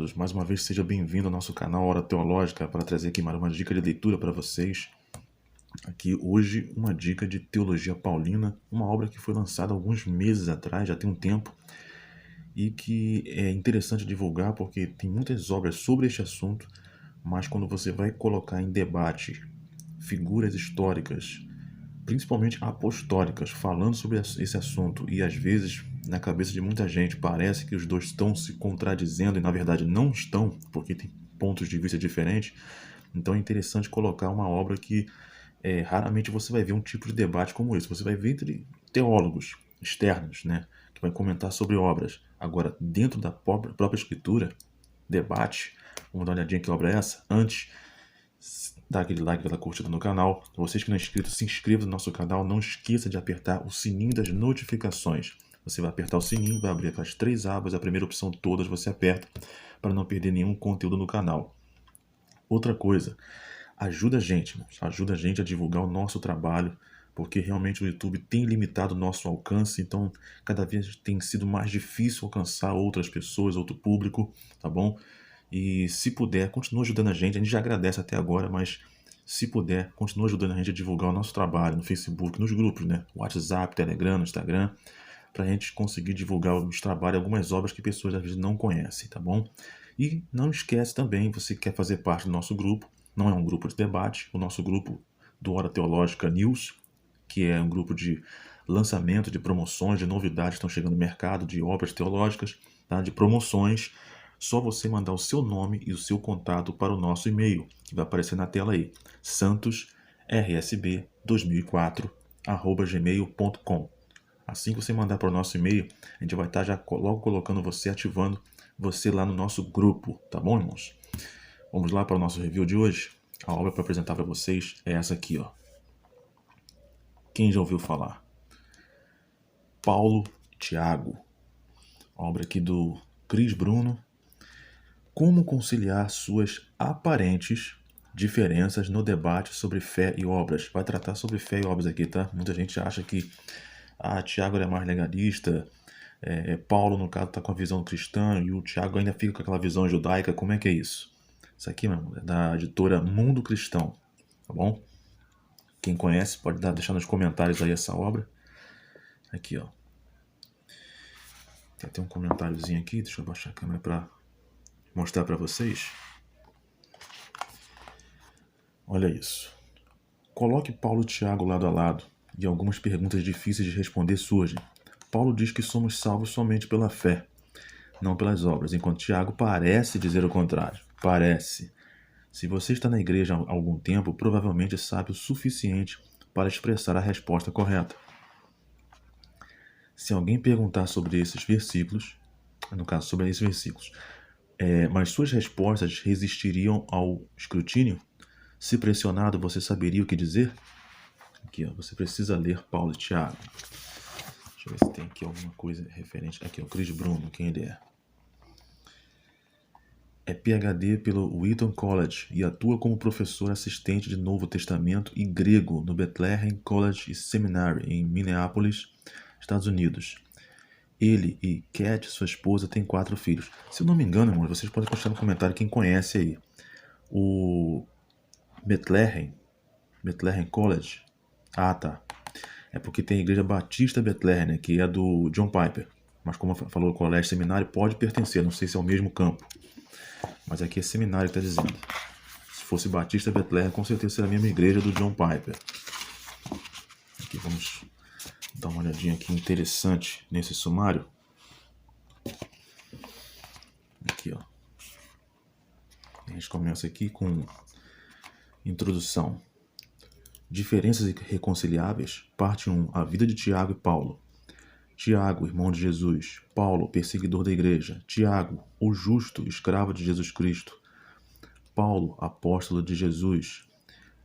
amados, mais uma vez seja bem-vindo ao nosso canal Hora Teológica para trazer aqui mais uma dica de leitura para vocês. Aqui hoje uma dica de Teologia Paulina, uma obra que foi lançada alguns meses atrás, já tem um tempo, e que é interessante divulgar porque tem muitas obras sobre este assunto, mas quando você vai colocar em debate figuras históricas, principalmente apostólicas, falando sobre esse assunto, e às vezes na cabeça de muita gente parece que os dois estão se contradizendo e na verdade não estão, porque tem pontos de vista diferentes. Então é interessante colocar uma obra que raramente você vai ver um tipo de debate como esse. Você vai ver entre teólogos externos, né, que vai comentar sobre obras. Agora, dentro da própria escritura, debate. Vamos dar uma olhadinha que obra é essa? Antes, dá aquele like, aquela curtida no canal. Vocês que não são inscritos, se inscrevam no nosso canal. Não esqueça de apertar o sininho das notificações. Você vai apertar o sininho, vai abrir aquelas 3 abas. A primeira opção todas você aperta para não perder nenhum conteúdo no canal. Outra coisa, ajuda a gente a divulgar o nosso trabalho, porque realmente o YouTube tem limitado o nosso alcance, então cada vez tem sido mais difícil alcançar outras pessoas, outro público, tá bom? E se puder, continue ajudando a gente já agradece até agora, mas se puder, continue ajudando a gente a divulgar o nosso trabalho no Facebook, nos grupos, né? WhatsApp, Telegram, no Instagram, para a gente conseguir divulgar os trabalhos, algumas obras que pessoas às vezes não conhecem, tá bom? E não esquece também, você quer fazer parte do nosso grupo, não é um grupo de debate, o nosso grupo do Hora Teológica News, que é um grupo de lançamento, de promoções, de novidades que estão chegando no mercado, de obras teológicas, tá? De promoções. Só você mandar o seu nome e o seu contato para o nosso e-mail, que vai aparecer na tela aí, santosrsb2004@gmail.com. Assim que você mandar para o nosso e-mail, a gente vai estar já logo colocando você, ativando você lá no nosso grupo, tá bom, irmãos? Vamos lá para o nosso review de hoje. A obra para apresentar para vocês é essa aqui, ó. Quem já ouviu falar? Paulo e Tiago. Obra aqui do Cris Bruno. Como conciliar suas aparentes diferenças no debate sobre fé e obras. Vai tratar sobre fé e obras aqui, tá? Muita gente acha que Tiago é mais legalista, Paulo, no caso, está com a visão cristã e o Tiago ainda fica com aquela visão judaica. Como é que é isso? Isso aqui, meu irmão, é da editora Mundo Cristão, tá bom? Quem conhece pode deixar nos comentários aí essa obra. Aqui, ó. Tem até um comentáriozinho aqui, deixa eu baixar a câmera para mostrar para vocês. Olha isso. Coloque Paulo e Tiago lado a lado e algumas perguntas difíceis de responder surgem. Paulo diz que somos salvos somente pela fé, não pelas obras, enquanto Tiago parece dizer o contrário. Parece. Se você está na igreja há algum tempo, provavelmente sabe o suficiente para expressar a resposta correta. Se alguém perguntar sobre esses versículos, no caso, sobre esses versículos, mas suas respostas resistiriam ao escrutínio? Se pressionado, você saberia o que dizer? Aqui, ó, você precisa ler Paulo e Tiago. Deixa eu ver se tem aqui alguma coisa referente. Aqui, ó, o Cris Bruno, quem ele é? É PhD pelo Wheaton College e atua como professor assistente de Novo Testamento e grego no Bethlehem College Seminary, em Minneapolis, Estados Unidos. Ele e Cat, sua esposa, têm 4 filhos. Se eu não me engano, irmão, vocês podem postar no comentário quem conhece aí. O Bethlehem College. Ah, tá. É porque tem a Igreja Batista Bethlehem, né, que é do John Piper. Mas como falou o colégio seminário, pode pertencer. Não sei se é o mesmo campo. Mas aqui é seminário que está dizendo. Se fosse Batista Bethlehem, com certeza seria a mesma igreja do John Piper. Aqui vamos dar uma olhadinha aqui interessante nesse sumário. Aqui, ó. A gente começa aqui com introdução. Diferenças irreconciliáveis. Parte 1. A vida de Tiago e Paulo. Tiago, irmão de Jesus. Paulo, perseguidor da igreja. Tiago, o justo, escravo de Jesus Cristo. Paulo, apóstolo de Jesus.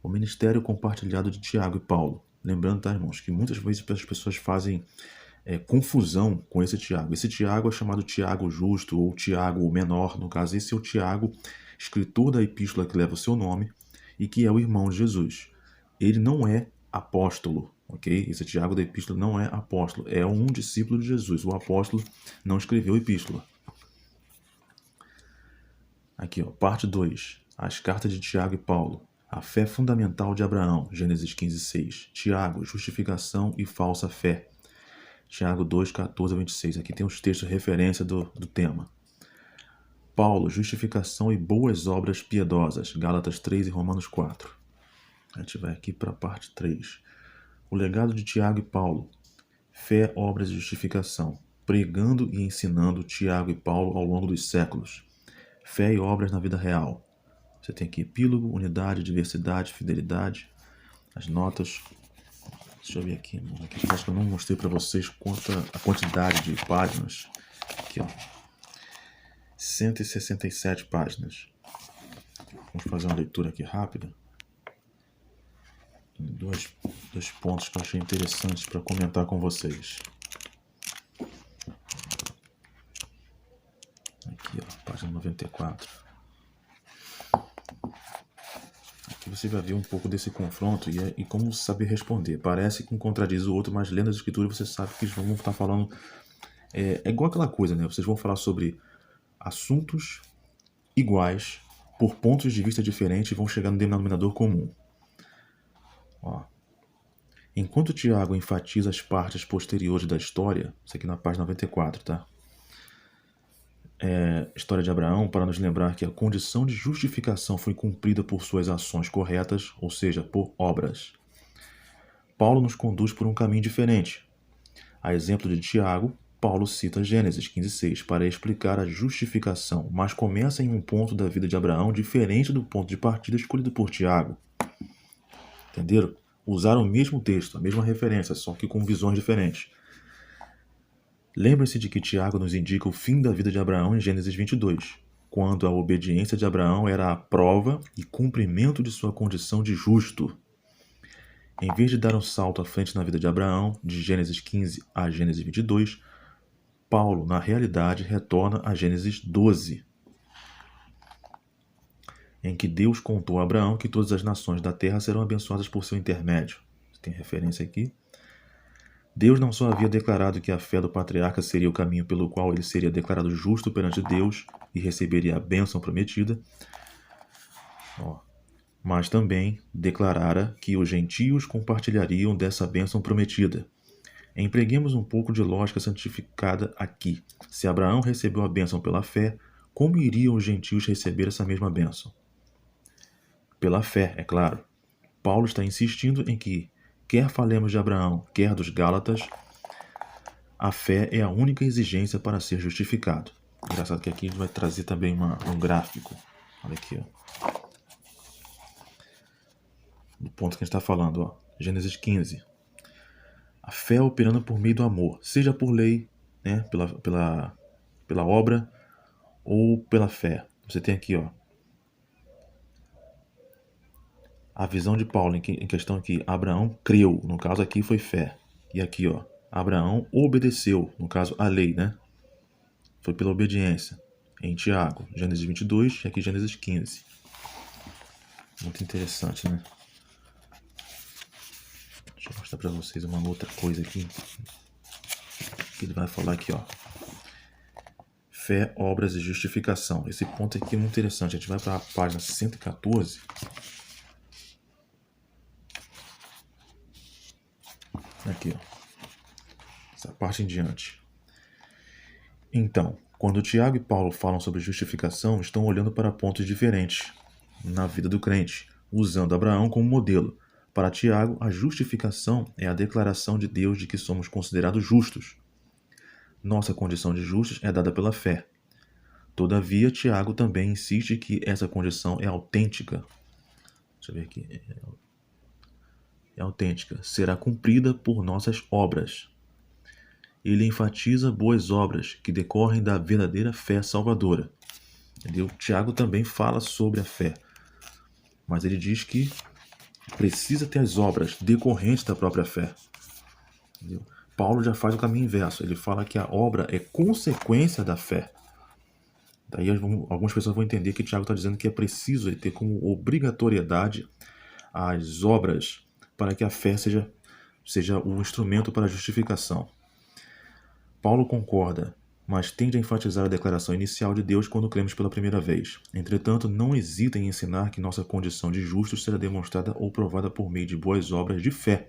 O ministério compartilhado de Tiago e Paulo. Lembrando, tá, irmãos, que muitas vezes as pessoas fazem confusão com esse Tiago. Esse Tiago é chamado Tiago justo ou Tiago o menor. No caso, esse é o Tiago, escritor da epístola que leva o seu nome e que é o irmão de Jesus. Ele não é apóstolo, ok? Esse Tiago da epístola não é apóstolo, é um discípulo de Jesus. O apóstolo não escreveu epístola. Aqui, ó, parte 2. As cartas de Tiago e Paulo. A fé fundamental de Abraão, Gênesis 15:6. Tiago, justificação e falsa fé. Tiago 2:14-26. Aqui tem os textos de referência do tema. Paulo, justificação e boas obras piedosas. Gálatas 3 e Romanos 4. A gente vai aqui para a parte 3. O legado de Tiago e Paulo. Fé, obras e justificação. Pregando e ensinando Tiago e Paulo ao longo dos séculos. Fé e obras na vida real. Você tem aqui epílogo, unidade, diversidade, fidelidade. As notas. Deixa eu ver aqui. Aqui acho que eu não mostrei para vocês a quantidade de páginas. Aqui, ó. 167 páginas. Vamos fazer uma leitura aqui rápida. Dois pontos que eu achei interessantes para comentar com vocês. Aqui, ó, página 94. Aqui você vai ver um pouco desse confronto e como saber responder. Parece que um contradiz o outro, mas lendo as escrituras você sabe que eles vão estar falando... É igual aquela coisa, né? Vocês vão falar sobre assuntos iguais, por pontos de vista diferentes, e vão chegar no denominador comum. Ó. Enquanto Tiago enfatiza as partes posteriores da história, isso aqui na página 94, tá? História de Abraão, para nos lembrar que a condição de justificação foi cumprida por suas ações corretas, ou seja, por obras. Paulo nos conduz por um caminho diferente. A exemplo de Tiago, Paulo cita Gênesis 15:6 para explicar a justificação, mas começa em um ponto da vida de Abraão diferente do ponto de partida escolhido por Tiago. Entenderam? Usaram o mesmo texto, a mesma referência, só que com visões diferentes. Lembre-se de que Tiago nos indica o fim da vida de Abraão em Gênesis 22, quando a obediência de Abraão era a prova e cumprimento de sua condição de justo. Em vez de dar um salto à frente na vida de Abraão, de Gênesis 15 a Gênesis 22, Paulo, na realidade, retorna a Gênesis 12, em que Deus contou a Abraão que todas as nações da terra serão abençoadas por seu intermédio. Tem referência aqui. Deus não só havia declarado que a fé do patriarca seria o caminho pelo qual ele seria declarado justo perante Deus e receberia a bênção prometida, mas também declarara que os gentios compartilhariam dessa bênção prometida. Empreguemos um pouco de lógica santificada aqui. Se Abraão recebeu a bênção pela fé, como iriam os gentios receber essa mesma bênção? Pela fé, é claro. Paulo está insistindo em que, quer falemos de Abraão, quer dos Gálatas, a fé é a única exigência para ser justificado. Engraçado que aqui a gente vai trazer também um gráfico. Olha aqui, ó. Do ponto que a gente está falando, ó. Gênesis 15. A fé operando por meio do amor, seja por lei, né, pela obra ou pela fé. Você tem aqui, ó, a visão de Paulo em questão aqui. Abraão creu, no caso aqui foi fé. E aqui, ó, Abraão obedeceu, no caso a lei, né? Foi pela obediência. Em Tiago, Gênesis 22 e aqui Gênesis 15. Muito interessante, né? Deixa eu mostrar para vocês uma outra coisa aqui. Ele vai falar aqui, ó. Fé, obras e justificação. Esse ponto aqui é muito interessante. A gente vai para a página 114. Aqui, ó. Essa parte em diante. Então, quando Tiago e Paulo falam sobre justificação, estão olhando para pontos diferentes na vida do crente, usando Abraão como modelo. Para Tiago, a justificação é a declaração de Deus de que somos considerados justos. Nossa condição de justos é dada pela fé. Todavia, Tiago também insiste que essa condição é autêntica. Deixa eu ver aqui. É autêntica. Será cumprida por nossas obras. Ele enfatiza boas obras que decorrem da verdadeira fé salvadora. Entendeu? Tiago também fala sobre a fé, mas ele diz que precisa ter as obras decorrentes da própria fé. Entendeu? Paulo já faz o caminho inverso. Ele fala que a obra é consequência da fé. Daí algumas pessoas vão entender que Tiago está dizendo que é preciso ter como obrigatoriedade as obras para que a fé seja o instrumento para a justificação. Paulo concorda mas tende a enfatizar a declaração inicial de Deus quando cremos pela primeira vez. Entretanto, não hesita em ensinar que nossa condição de justos será demonstrada ou provada por meio de boas obras de fé,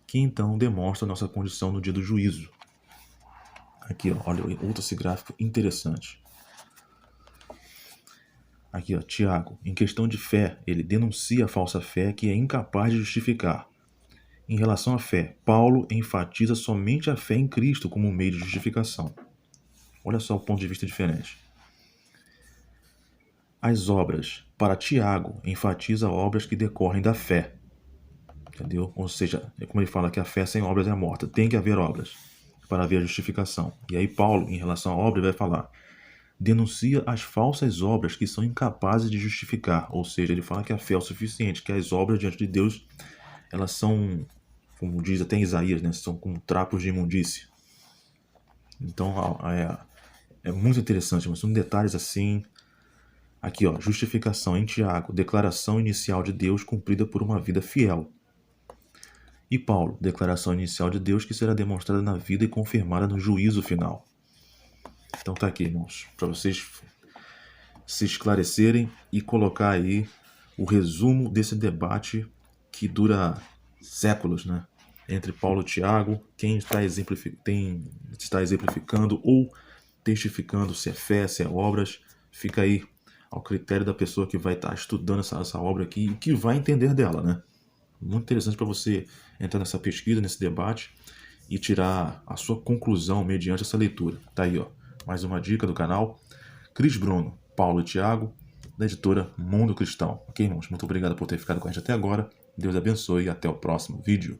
que então demonstram nossa condição no dia do juízo. Aqui, ó, olha outro esse gráfico interessante. Aqui, ó, Tiago, em questão de fé, ele denuncia a falsa fé que é incapaz de justificar. Em relação à fé, Paulo enfatiza somente a fé em Cristo como meio de justificação. Olha só o ponto de vista diferente. As obras, para Tiago, enfatiza obras que decorrem da fé. Entendeu? Ou seja, é como ele fala que a fé sem obras é morta. Tem que haver obras para haver a justificação. E aí Paulo, em relação à obra, vai falar: denuncia as falsas obras que são incapazes de justificar. Ou seja, ele fala que a fé é o suficiente, que as obras diante de Deus, elas são, como diz até em Isaías, né, são como trapos de imundície. Então é muito interessante, mas são detalhes assim. Aqui, ó, justificação em Tiago, declaração inicial de Deus cumprida por uma vida fiel. E Paulo, declaração inicial de Deus que será demonstrada na vida e confirmada no juízo final. Então tá aqui, irmãos, para vocês se esclarecerem e colocar aí o resumo desse debate que dura séculos, né? Entre Paulo e Tiago, quem está exemplificando ou testificando se é fé, se é obras, fica aí ao critério da pessoa que vai estar estudando essa obra aqui e que vai entender dela, né? Muito interessante para você entrar nessa pesquisa, nesse debate e tirar a sua conclusão mediante essa leitura. Tá aí, ó, mais uma dica do canal. Cris Bruno, Paulo e Tiago, da editora Mundo Cristão. Ok, irmãos? Muito obrigado por ter ficado com a gente até agora. Deus abençoe e até o próximo vídeo.